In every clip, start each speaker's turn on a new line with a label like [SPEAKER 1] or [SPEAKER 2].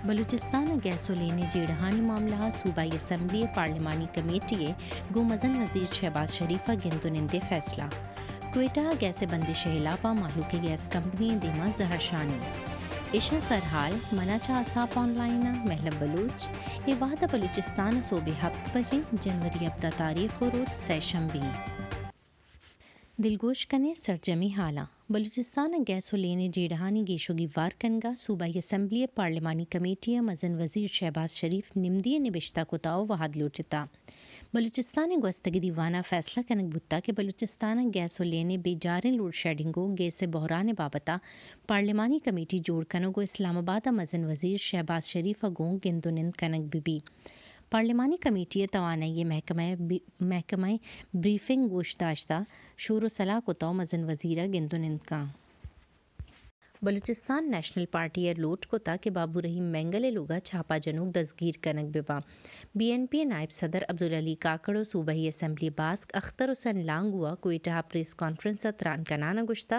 [SPEAKER 1] Balochistan gasoline جیڑہانی معاملہ صوبائی assembly پارلیمانی کمیٹی گو مزن وزیر شہباز شریفہ گندنندے فیصلہ کوئٹہ گیس بندش ہلاپا مالوک گیس کمپنی دیما زہرشانی عشا سرحال مناچا اصاف آن لائن محلب بلوچ وعدہ بلوچستان صوبے ہفت بجے جنوری ابدا تاریخ و روز سیشنبی دلگوش کنے سرجمی حالاں بلوچستان گیسولین جیڑہانی گیشوگی وار کنگا صوبائی اسمبلی پارلیمانی کمیٹی مزن وزیر شہباز شریف نمدی نبشتہ کتاؤ وحد لوچتا بلوچستان گوستگی دیوانہ فیصلہ کنک بتا کہ بلوچستان گیسولین بے جاریں لوڈ شیڈنگو گیس بحران بابتا پارلیمانی کمیٹی جوڑ کنگو اسلام آباد مزن وزیر شہباز شریف گوں گندنند کنک بی پارلیمانی کمیٹی توانائی محکمہ بریفنگ گوشت داشتہ شور و صلاح کتاؤ مزن وزیرہ گندنند کا بلوچستان نیشنل پارٹی لوٹ کتا کہ بابو رحیم مینگل لوگا چھاپا جنوب دزگیر کنک ببا بی این پی نائب صدر عبدالعلی کاکڑ و صوبائی assembly bask Akhtar Hussain لانگوا Quetta press conference تران کنانا گشتہ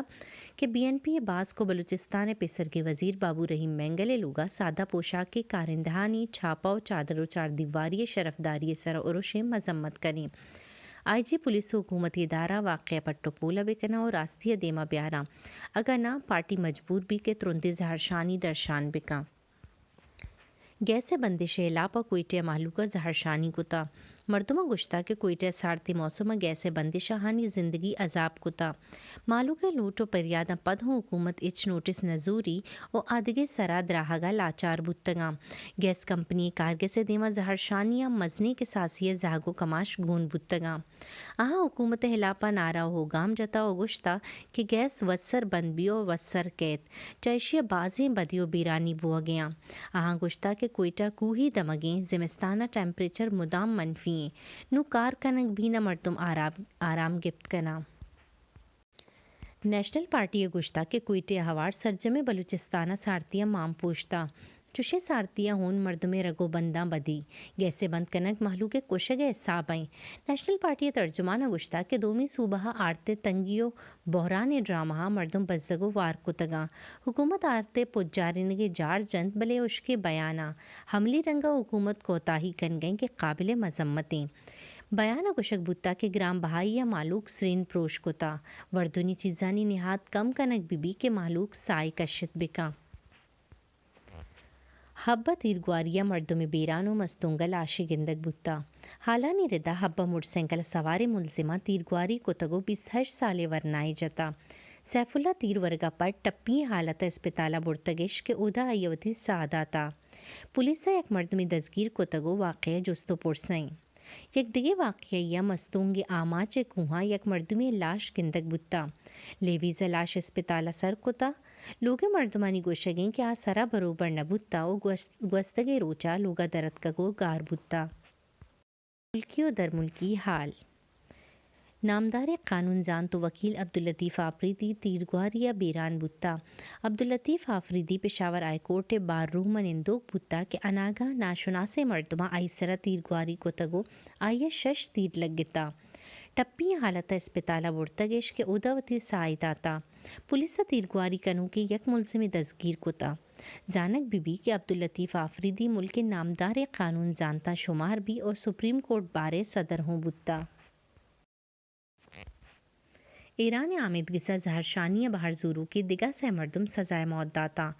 [SPEAKER 1] کہ بی این پی باس کو بلوچستان پیسر کے وزیر بابو رحیم مینگل لوگا سادہ پوشاک کے کارندہانی چھاپا و چادر و چار دیواری شرفداری سر عروش مذمت کریں آئی جی پولیس و حکومتی ادارہ واقعہ پٹو پولا بکنا اور راستیہ دیما بیارا اگر نہ پارٹی مجبور بھی کہ ترندے زہرشانی درشان بکا گیس بندش علاپہ کوئٹہ معلوکہ زہرشانی کتا مردمہ گشتہ کہ کوئٹہ سارتی موسم گیس بندش ہانی زندگی عذاب کتا معلوکہ لوٹ و پریادہ پد ہوں حکومت اچ نوٹس نزوری و آدگے سرا دراہگا لاچار بودتگا گیس کمپنی کارگے سے دیما زہرشانیاں مزنے کے ساسیہ زہگو کماش گون بودتگا آہاں حکومت ہلاپا نارا ہو گام جتا و گشتہ کہ گیس وسر بند بیو وسر کیت چائشیہ بازیں بدیو بیرانی بوا گیاں آہاں گشتہ کہ کوئٹہ کوہی دمگیں زمستانہ ٹیمپریچر مدام منفی نو کار کنک بھی نہ مردم آرام گپت کنا نیشنل پارٹی گشتہ کہ کوئٹہ ہوار سرجم بلوچستانہ سارتیہ مام پوشتا چوشے سارتیہ ہون مردم رگو بنداں بدی گیسے بند کنک محلو کے کوشگے حسابیں نیشنل پارٹی ترجمانہ گشتہ کہ دومی صوبہ آرتے تنگیو بحران ڈرامہ مردم بزگو وار کتگا حکومت آرتے پجارنگے جار جند بلے اس کے بیانہ حملی رنگا حکومت کوتاہی کن گئیں کہ قابل مذمتیں بیانہ گشک بوتا کہ گرام بہائیہ معلوق سرین پروش کتا وردنی چیزانی نہاد کم کنک بی کے معلوق سائی کشت بکا حبہ تیرگواریہ مردم بیرانو مستونگل آشی گندگ بوتا حالانی ردا حبہ موٹر سائیکل سوار ملزمہ تیرگواری کتگو 28 سالے ورنائی جتا سیف اللہ تیر ورگا پر ٹپی حالت اسپتالہ برتگش کے اودا ایوتی سعاداتا پولیسہ یک مردمی دزگیر کتگو واقعہ جستو پرسیں یک دیگے واقعہ مستونگ آماچ کوہاں یک مردمی لاش گندگ بتا لیویز لاش اسپتالہ سر کتا لوگ مردمانی گوشگیں کہ آ سرا بروبر نہ بتا و گوستگے روچا لوگا درد کگو گار بتا ملکی و در ملکی حال نامدار قانون زان تو وکیل عبداللطیف آفریدی تیرگواریہ بیران بتا Abdullatif Afridi Peshawar high court bar room نندوک بتا کہ اناگاہ ناشناس مردمہ آئی سرا تیرگواری کتگو آئیے 6 تیر لگتا ٹپی حالت اسپتالہ برتگش کے اداوتی سائیداتا پولیس تیرگواری کنو کے یک ملزم دزگیر کتا زانک بی کہ عبداللطیف آفریدی ملک نامدار قانون زانتا شمار بھی اور سپریم کورٹ بارے صدر ہوں بتا ایران عامد گسا زہرشانیہ بہر زورو کی دگا سے مردم سزائے موت داتا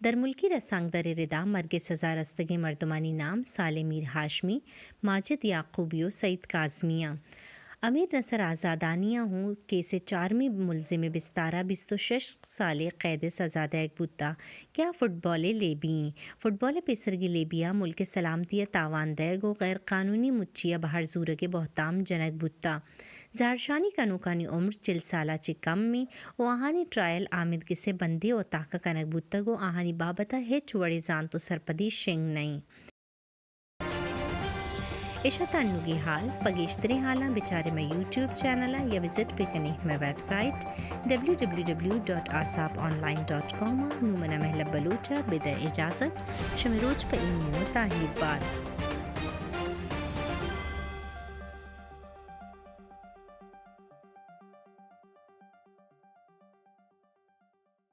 [SPEAKER 1] در ملکی رسانگ در ردا مرگ سزا رستگی مردمانی نام صالح میر ہاشمی ماجد یعقوبیو سعید کاظمیہ امیر نصر آزادانیہ ہوں کیس 4ویں ملزم بستارہ 26 سالے قید سزا دیگ بوتا کیا فٹ بال فٹ بال پیسرگی لیبیا ملک سلامتی تاوان دیگ و غیر قانونی مچیا بہر زورگ بہتام جنک بوتا زہرشانی کنوکانی عمر 40 سالہ چی کم میں و آہانی ٹرائل آمد کسے بندی و تاکہ کنک بوتا گو آہانی بابتا ہچ وڑے زان تو سرپدی شنگ نہیں اشتانوگی حال پگیشتری حالاں بچارے میں یوٹیوب چینل یا وزٹ پہ کنی میں ویب سائٹ www.asaponline.com نومنہ محلب بلوچہ بدہ اجازت شمروچ پہ ایمو تاہیر باد